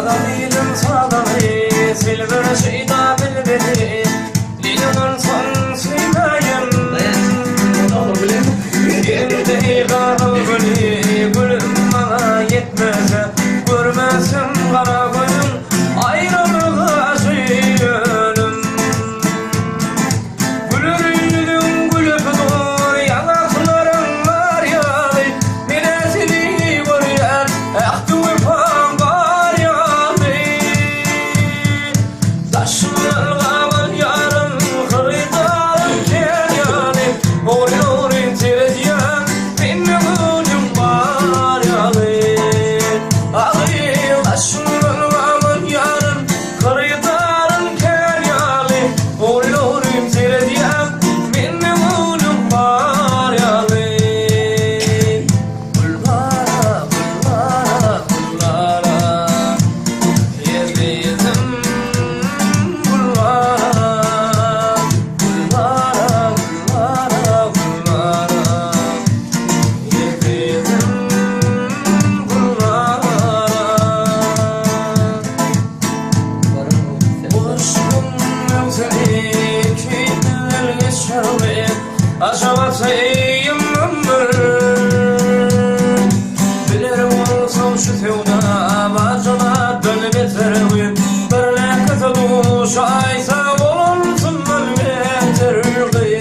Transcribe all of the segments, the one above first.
Adamıydım sadamı, silver şeyda bilbedi. Lilyonun son suymayım. Yerinde karal gülü, gülüm bana yetmeze. Görmesin kara koyun, ayrılığa suyunum. Gülürüydüm gülüp dur, yanaklarım var yalı. Minesini görüyen, aktı öpem var yalı. Taşlarımın yarım, kırıdarım kenyanı. Orin terediyen, benim gülüm var yalı. Ağır taşlarımın yarım, kırıdarım kenyanı. Orin terediyen, benim gülüm var yalı. Gullara, gullara, gullara, yedim gullara, gullara, gullara, gullara, yedim gullara. Boşluğum yok seni, keyifler geçerli. Aşavatayım ömür. Bilirim olsam şu tevda, bacana dönüp eterim. Böyle katılmış aysa olursun ölmeterli.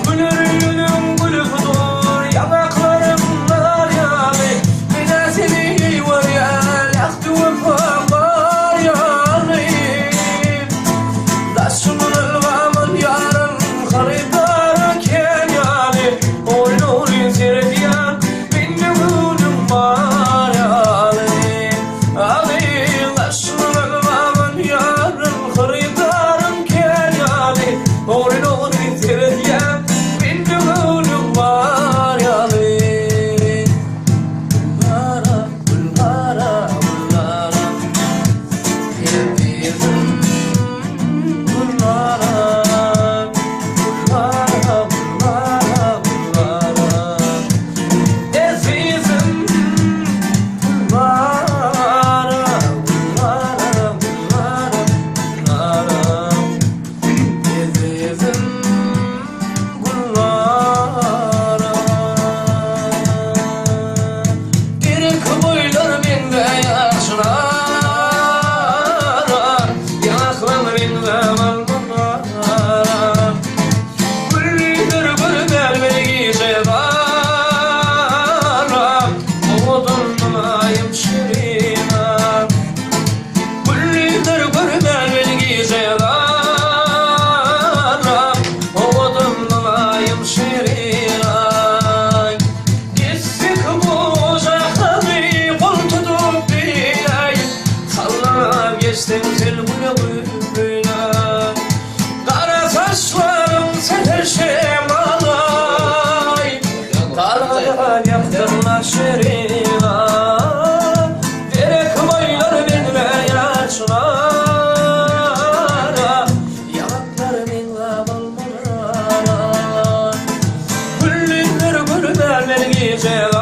Gülürüydüm gülüp dur, yanaklarım nar yalı. Bir de seni var ya, yaktı öpem var yalı. Taşımın ılgamın yarım, kırıdarı kenyanı. Orin terediyen, benim gülüm var yalı. Ali, taşımın ılgamın yarım, kırıdarım kenyanı. Orin terediyen, benim gülüm var yalı. Gullara, gullara, gullara, yedim gullara, gullara, gullara, gullara, ezizim gullara, gullara, gullara, gullara, ezizim gullara. Gerek boylar bende yaşlara, yanaklarım bende mallara. Güllüdür gülbel beni sevara, umudumdayım şirina. Güllüdür gülbel beni sevara, umudumdayım şirina. Gitsik bu uzakları, kol tutup bilay. Sallanıp geçtim tel bula bula. Kara saçlarım seterşem alay. Dağlardan yaptırlar şerina. Gerek boylar benimle yaşlara, yanaklarımla balmalara. Güllüdür gülbel beni sever.